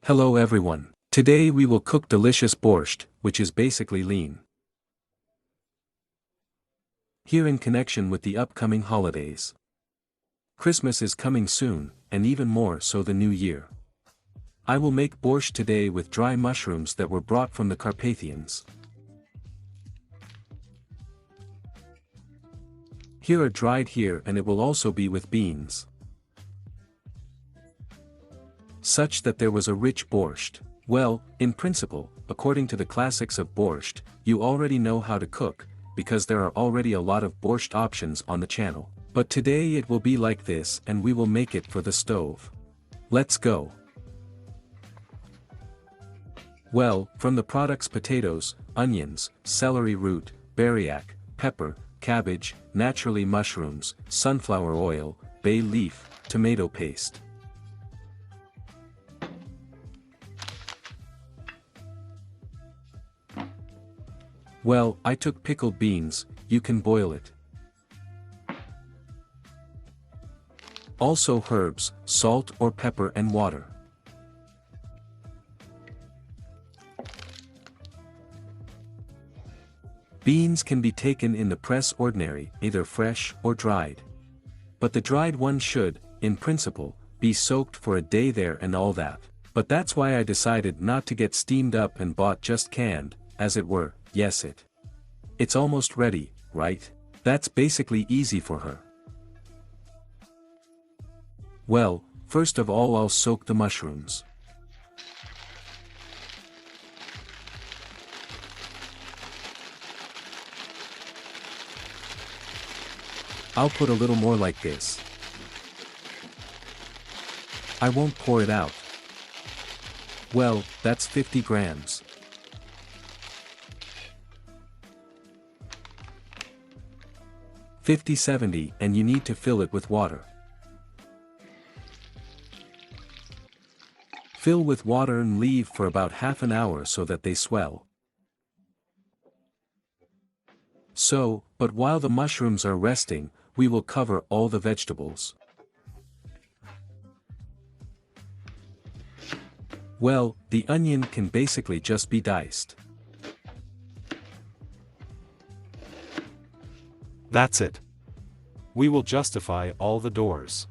Hello everyone. Today we will cook delicious borscht, which is basically lean. Here in connection with the upcoming holidays. Christmas is coming soon, and even more so the New Year. I will make borscht today with dry mushrooms that were brought from the Carpathians. Here are dried here, and it will also be with beans. Such that there was a rich borscht. Well, in principle, according to the classics of borscht, you already know how to cook, because there are already a lot of borscht options on the channel. But today it will be like this, and we will make it for the stove. Let's go. Well, from the products: potatoes, onions, celery root, bariac, pepper, cabbage, naturally mushrooms, sunflower oil, bay leaf, tomato paste. Well, I took pickled beans, you can boil it. Also herbs, salt or pepper and water. Beans can be taken in the press ordinary, either fresh or dried. But the dried one should, in principle, be soaked for a day there and all that. But that's why I decided not to get steamed up and bought just canned, as it were. Yes, it's almost ready, right? That's basically easy for her. Well, first of all I'll soak the mushrooms. I'll put a little more like this. I won't pour it out. Well, that's 50 grams. 50-70, and you need to fill it with water. Fill with water and leave for about half an hour so that they swell. But while the mushrooms are resting, we will cover all the vegetables. Well, the onion can basically just be diced. That's it. We will justify all the doors.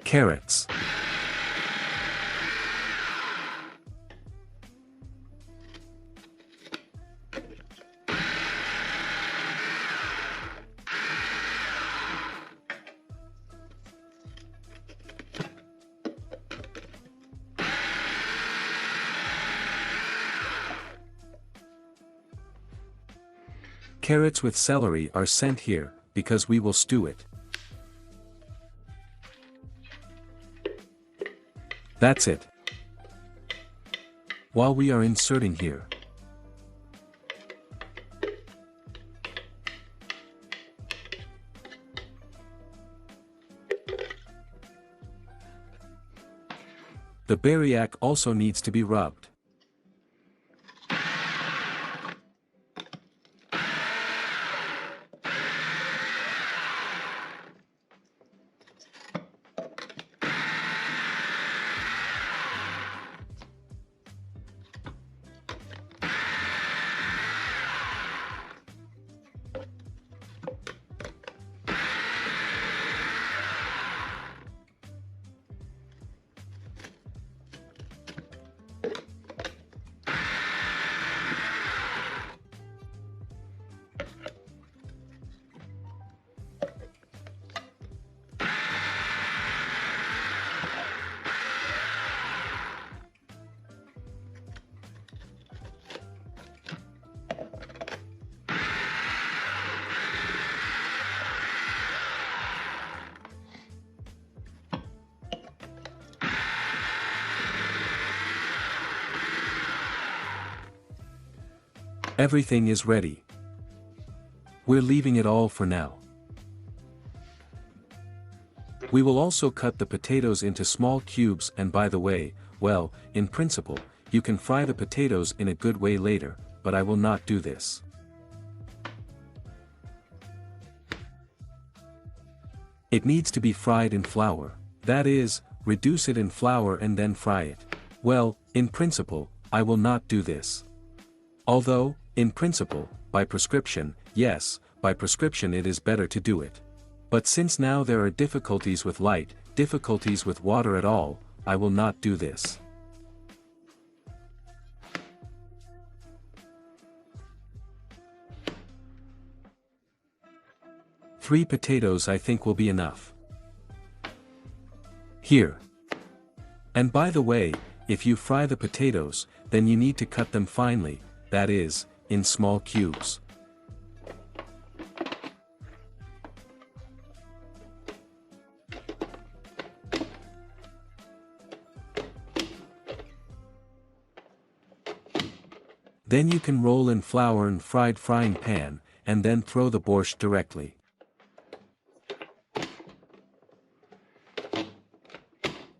Carrots. Carrots with celery are sent here, because we will stew it. That's it. While we are inserting here, the bariac also needs to be rubbed. Everything is ready. We're leaving it all for now. We will also cut the potatoes into small cubes, and by the way, well, in principle, you can fry the potatoes in a good way later, but I will not do this. It needs to be fried in flour. That is, reduce it in flour and then fry it. Well, in principle, I will not do this. Although, in principle, by prescription, yes, by prescription it is better to do it. But since now there are difficulties with light, difficulties with water at all, I will not do this. Three potatoes I think will be enough. Here. And by the way, if you fry the potatoes, then you need to cut them finely, that is, in small cubes. Then you can roll in flour in fried frying pan, and then throw the borscht directly.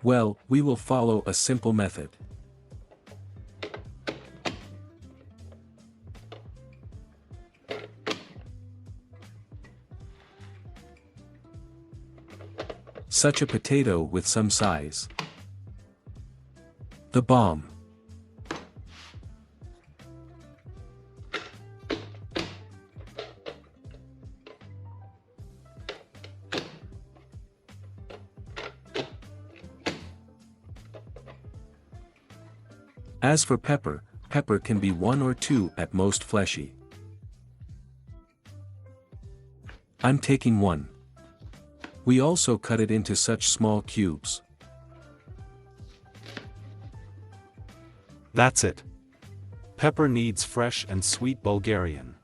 Well, we will follow a simple method. Such a potato with some size. The bomb. As for pepper, pepper can be 1 or 2 at most fleshy. I'm taking 1. We also cut it into such small cubes. That's it. Pepper needs fresh and sweet Bulgarian.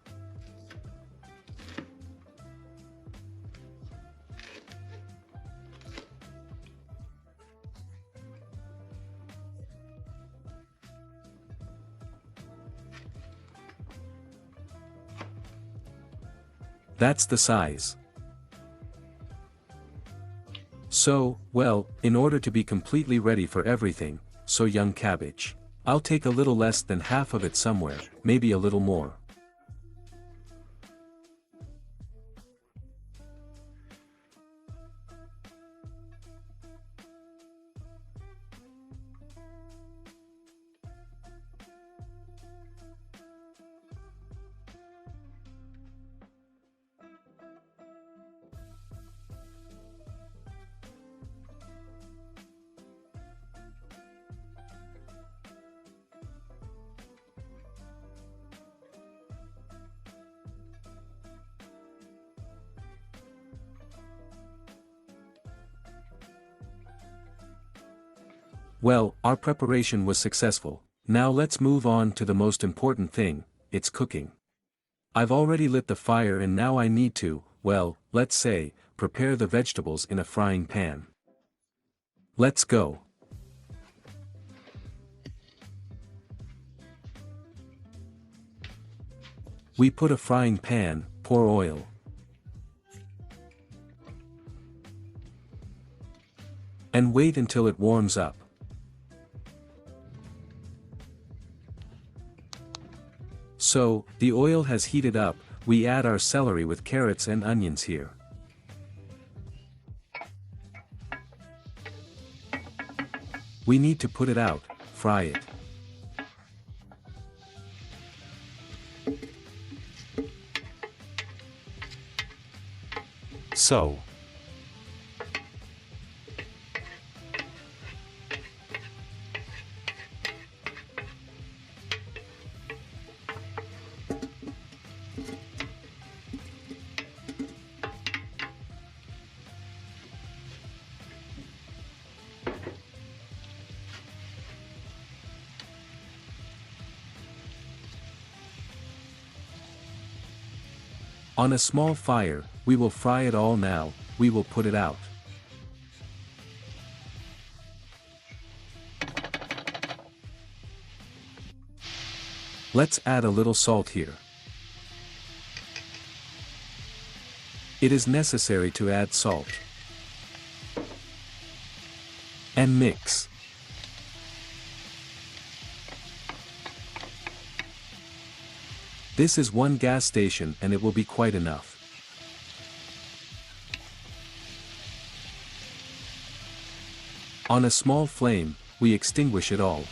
That's the size. So, well, in order to be completely ready for everything, so young cabbage. I'll take a little less than half of it somewhere, maybe a little more. Well, our preparation was successful. Now let's move on to the most important thing, it's cooking. I've already lit the fire and now I need to, well, let's say, prepare the vegetables in a frying pan. Let's go. We put a frying pan, pour oil. And wait until it warms up. So, the oil has heated up, we add our celery with carrots and onions here. We need to put it out, fry it. So. On a small fire, we will fry it all now, we will put it out. Let's add a little salt here. It is necessary to add salt. And mix. This is one gas station and it will be quite enough. On a small flame, we extinguish it all.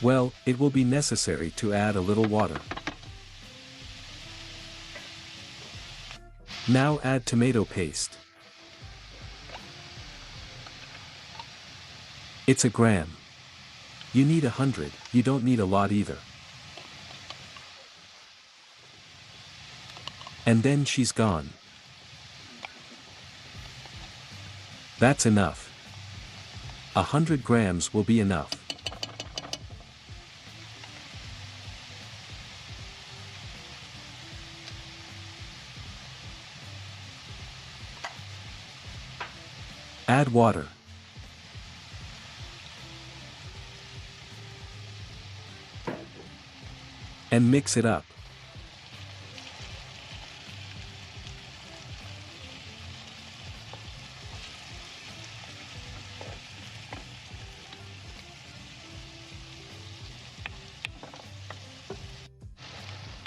Well, it will be necessary to add a little water. Now add tomato paste. It's a gram. You need 100, you don't need a lot either. And then she's gone. That's enough. 100 grams will be enough. Add water. And mix it up.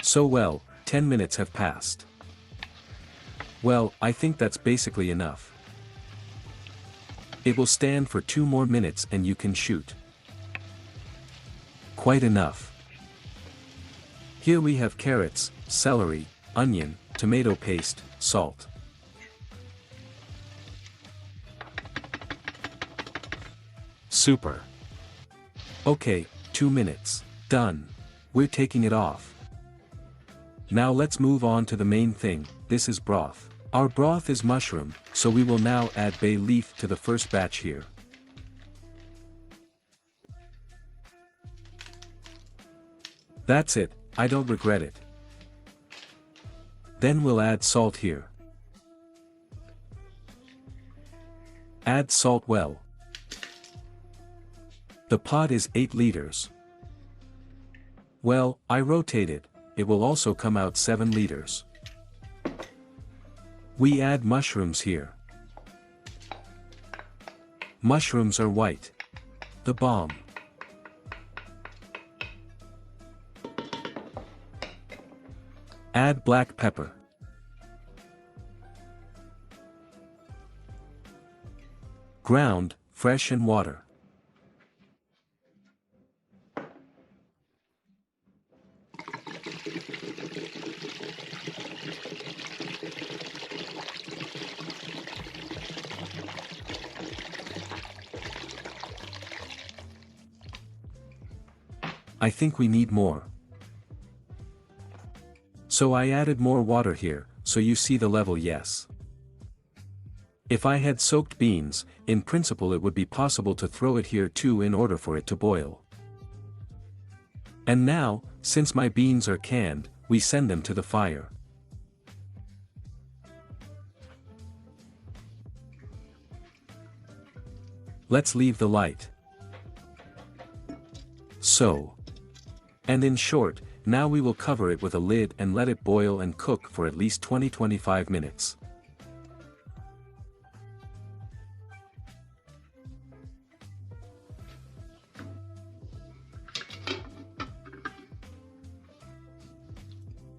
So well, 10 minutes have passed. Well, I think that's basically enough. It will stand for 2 more minutes and you can shoot. Quite enough. Here we have carrots, celery, onion, tomato paste, salt. Super. Okay, 2 minutes. Done. We're taking it off. Now let's move on to the main thing. This is broth. Our broth is mushroom, so we will now add bay leaf to the first batch here. That's it, I don't regret it. Then we'll add salt here. Add salt well. The pot is 8 liters. Well, I rotate it, it will also come out 7 liters. We add mushrooms here. Mushrooms are white. The bomb. Add black pepper. Ground, fresh and water. I think we need more. So I added more water here, so you see the level. Yes. If I had soaked beans, in principle it would be possible to throw it here too in order for it to boil. And now, since my beans are canned, we send them to the fire. Let's leave the light. So. And in short, now we will cover it with a lid and let it boil and cook for at least 20-25 minutes.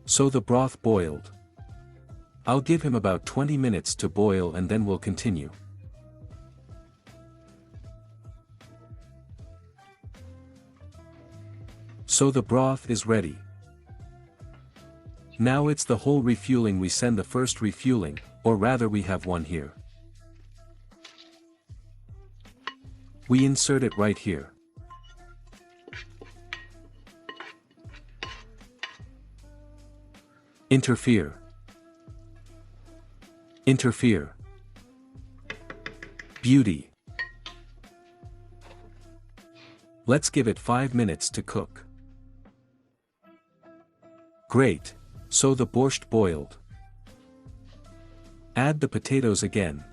So the broth boiled. I'll give him about 20 minutes to boil and then we'll continue. So the broth is ready. Now it's the whole refueling. We send the first refueling, or rather we have one here. We insert it right here. Interfere. Interfere. Beauty. Let's give it 5 minutes to cook. Great, so the borscht boiled. Add the potatoes again.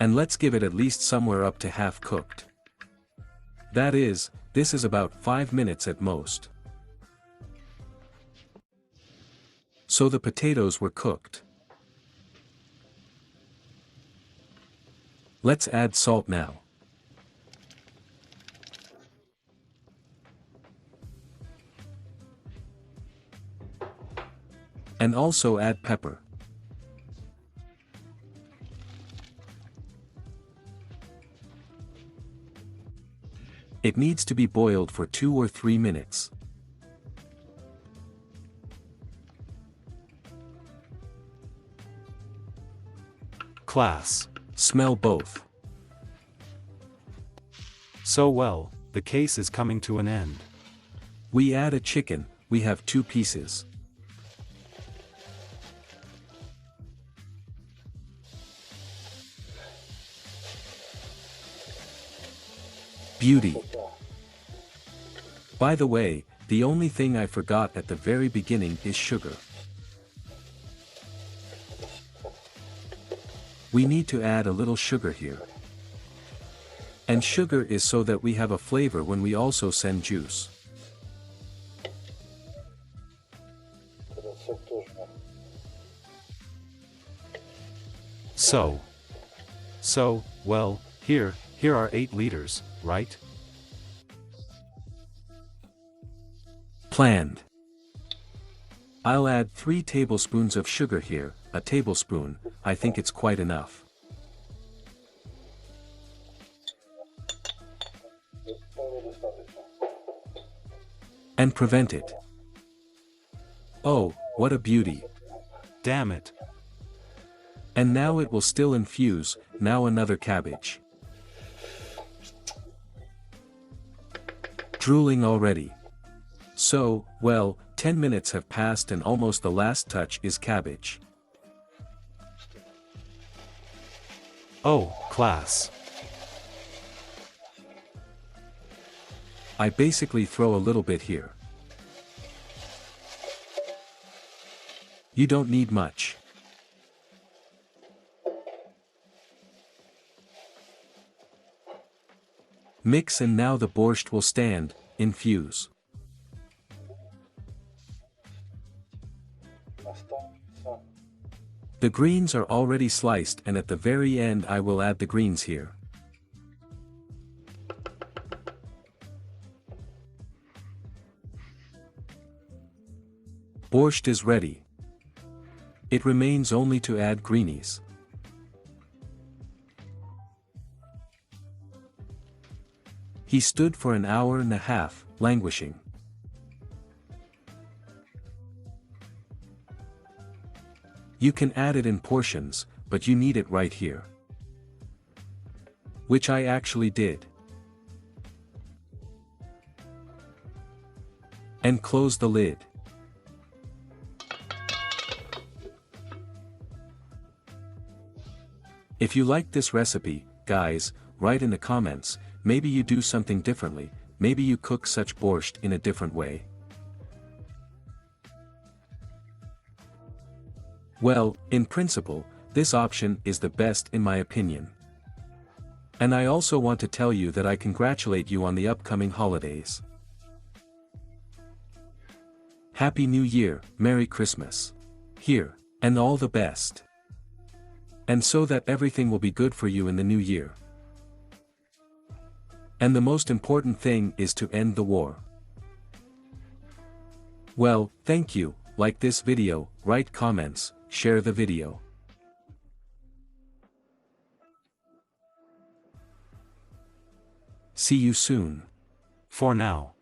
And let's give it at least somewhere up to half cooked. That is, this is about 5 minutes at most. So the potatoes were cooked. Let's add salt now. And also add pepper. It needs to be boiled for 2 or 3 minutes. Class. Smell both. So well, the case is coming to an end. We add a chicken, we have 2 pieces. Beauty. By the way, the only thing I forgot at the very beginning is sugar. We need to add a little sugar here. And sugar is so that we have a flavor when we also send juice. So, well, here are 8 liters, right? Planned. I'll add 3 tablespoons of sugar here, a tablespoon, I think it's quite enough. And prevent it. Oh, what a beauty. Damn it. And now it will still infuse, now another cabbage. Drooling already. So, well, 10 minutes have passed and almost the last touch is cabbage. Oh, class. I basically throw a little bit here. You don't need much. Mix and now the borscht will stand, infuse. The greens are already sliced and at the very end I will add the greens here. Borscht is ready. It remains only to add greenies. He stood for an hour and a half, languishing. You can add it in portions, but you need it right here. Which I actually did. And close the lid. If you like this recipe, guys, write in the comments, maybe you do something differently, maybe you cook such borscht in a different way. Well, in principle, this option is the best in my opinion. And I also want to tell you that I congratulate you on the upcoming holidays. Happy New Year, Merry Christmas. Here, and all the best. And so that everything will be good for you in the new year. And the most important thing is to end the war. Well, thank you, like this video, write comments, share the video. See you soon. For now.